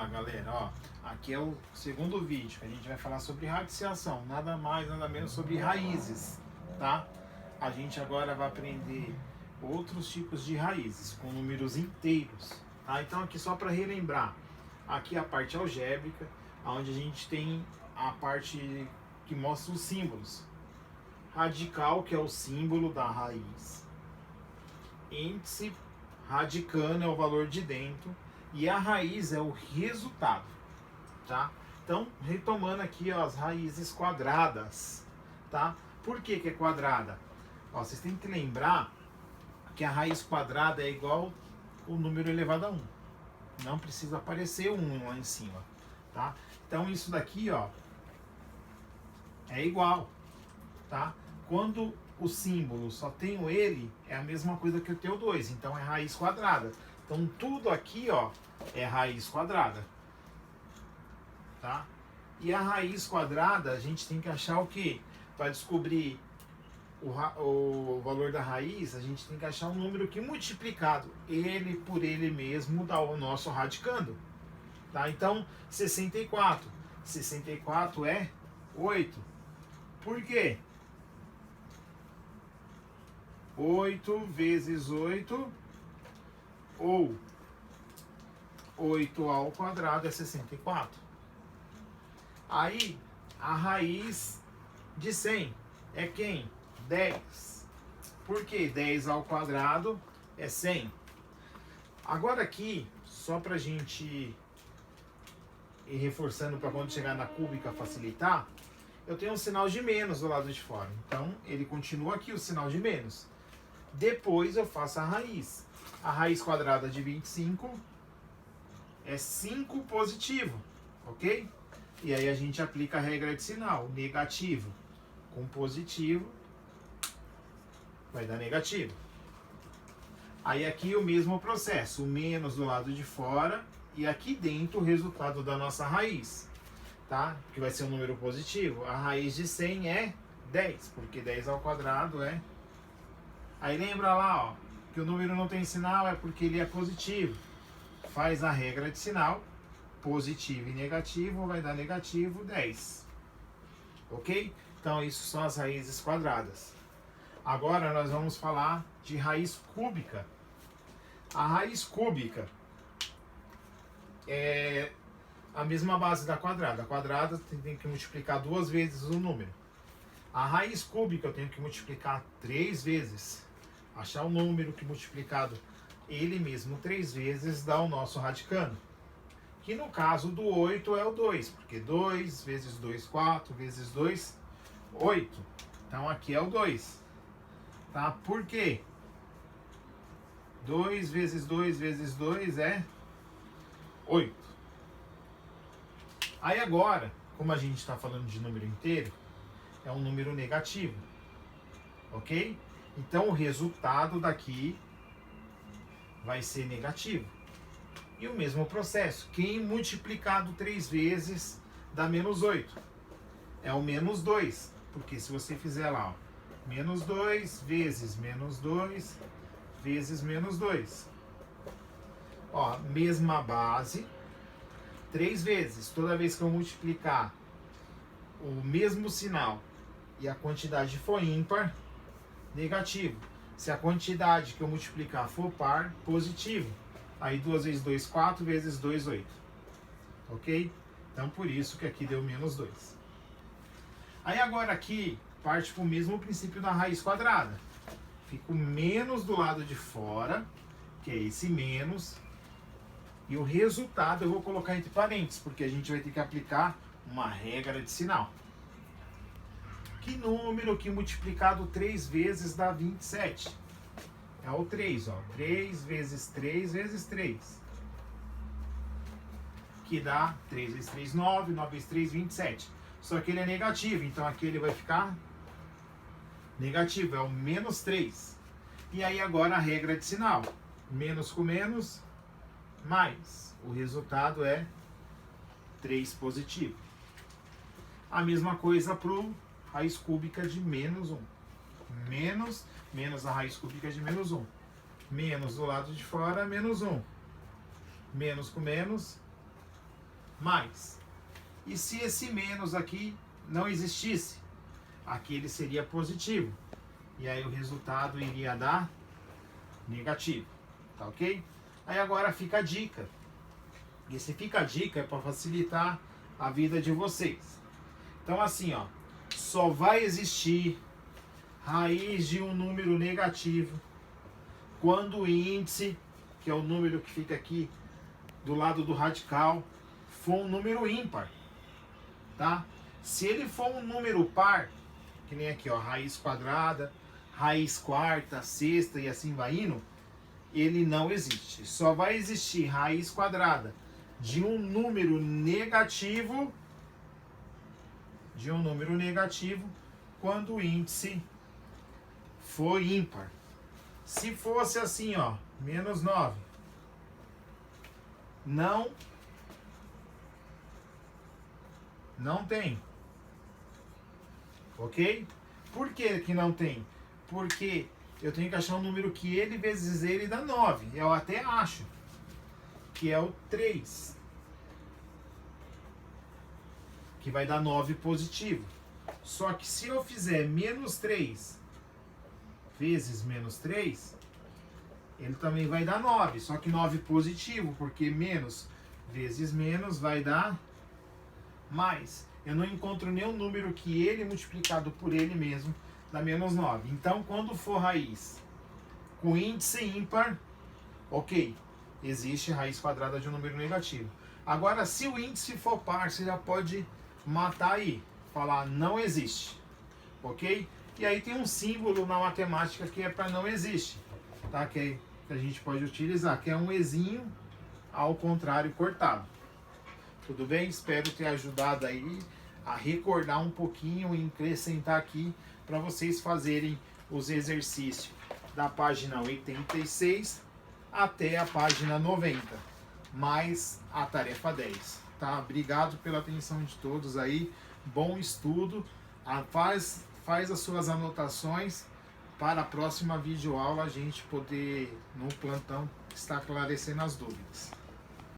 lá, galera, ó, aqui é o segundo vídeo que a gente vai falar sobre radiciação, nada mais, nada menos sobre raízes, tá? A gente agora vai aprender outros tipos de raízes com números inteiros, tá? Então aqui só para relembrar, aqui a parte algébrica, onde a gente tem a parte que mostra os símbolos. Radical, que é o símbolo da raiz. Índice, radicando é o valor de dentro. E a raiz é o resultado, tá? Então, retomando aqui, ó, as raízes quadradas, tá? Por que que é quadrada? Ó, vocês têm que lembrar que a raiz quadrada é igual o número elevado a 1. Não precisa aparecer 1 lá em cima, tá? Então, isso daqui, ó, é igual, tá? Quando o símbolo só tem o ele, é a mesma coisa que o teu 2, então é raiz quadrada. Então tudo aqui, ó, é raiz quadrada, tá? E a raiz quadrada, a gente tem que achar o quê? Para descobrir o valor da raiz, a gente tem que achar um número que multiplicado ele por ele mesmo dá o nosso radicando, tá? Então 64 é 8. Por quê? 8 vezes 8 ou 8 ao quadrado é 64. Aí, a raiz de 100 é quem? 10. Por que 10 ao quadrado é 100? Agora aqui, só pra gente ir reforçando para quando chegar na cúbica facilitar, eu tenho um sinal de menos do lado de fora. Então, ele continua aqui o sinal de menos. Depois eu faço a raiz. A raiz quadrada de 25 é 5 positivo, ok? E aí a gente aplica a regra de sinal, negativo com positivo vai dar negativo. Aí aqui o mesmo processo, o menos do lado de fora e aqui dentro o resultado da nossa raiz, tá? Que vai ser um número positivo. A raiz de 100 é 10, porque 10 ao quadrado é... Aí lembra lá, ó, que o número não tem sinal é porque ele é positivo. Faz a regra de sinal, positivo e negativo vai dar negativo 10. Ok? Então isso são as raízes quadradas. Agora nós vamos falar de raiz cúbica. A raiz cúbica é a mesma base da quadrada. A quadrada tem que multiplicar 2 vezes o número. A raiz cúbica eu tenho que multiplicar 3 vezes. Achar o número que multiplicado ele mesmo 3 vezes dá o nosso radicando. Que no caso do 8 é o 2, porque 2 vezes 2, 4 vezes 2, 8. Então aqui é o 2. Tá? Por quê? 2 vezes 2 vezes 2 é 8. Aí agora, como a gente está falando de número inteiro, é um número negativo. Ok? Então o resultado daqui vai ser negativo. E o mesmo processo. Quem multiplicado 3 vezes dá menos 8? É o menos 2. Porque se você fizer lá, ó, menos 2 vezes menos 2 vezes menos 2. Ó, mesma base. 3 vezes. Toda vez que eu multiplicar o mesmo sinal e a quantidade for ímpar, negativo. Se a quantidade que eu multiplicar for par, positivo. Aí 2 vezes 2, 4 vezes 2, 8. Ok? Então por isso que aqui deu menos 2. Aí agora aqui parte para o mesmo princípio da raiz quadrada. Fica o menos do lado de fora, que é esse menos. E o resultado eu vou colocar entre parênteses, porque a gente vai ter que aplicar uma regra de sinal. Que número que multiplicado 3 vezes dá 27? É o 3, ó. 3 vezes 3 vezes 3. Que dá 3 vezes 3, 9. 9 vezes 3, 27. Só que ele é negativo, então aqui ele vai ficar negativo. É o menos 3. E aí agora a regra de sinal. Menos com menos, mais. O resultado é 3 positivo. A mesma coisa para o raiz cúbica de menos 1. Menos a raiz cúbica de menos 1. Menos do lado de fora, menos 1. Menos com menos, mais. E se esse menos aqui não existisse, aqui ele seria positivo. E aí o resultado iria dar negativo. Tá ok? Aí agora fica a dica. E se fica a dica é para facilitar a vida de vocês. Então assim, ó, só vai existir raiz de um número negativo quando o índice, que é o número que fica aqui do lado do radical, for um número ímpar, tá? Se ele for um número par, que nem aqui, ó, raiz quadrada, raiz quarta, sexta e assim vai indo, ele não existe. Só vai existir raiz quadrada de um número negativo, quando o índice for ímpar. Se fosse assim, ó, menos 9, não tem. Ok? Por que não tem? Porque eu tenho que achar um número que ele vezes ele dá 9. Eu até acho que é o 3. Que vai dar 9 positivo. Só que se eu fizer menos 3 vezes menos 3, ele também vai dar 9. Só que 9 positivo, porque menos vezes menos vai dar mais. Eu não encontro nenhum número que ele multiplicado por ele mesmo dá menos 9. Então, quando for raiz com índice ímpar, ok, existe raiz quadrada de um número negativo. Agora, se o índice for par, você já pode matar aí, falar não existe, ok? E aí tem um símbolo na matemática que é para não existe, tá? Que a gente pode utilizar, que é um ezinho ao contrário cortado. Tudo bem? Espero ter ajudado aí a recordar um pouquinho e acrescentar aqui para vocês fazerem os exercícios da página 86 até a página 90, mais a tarefa 10. Tá? Obrigado pela atenção de todos aí. Bom estudo. Faz as suas anotações para a próxima videoaula a gente poder, no plantão, estar esclarecendo as dúvidas.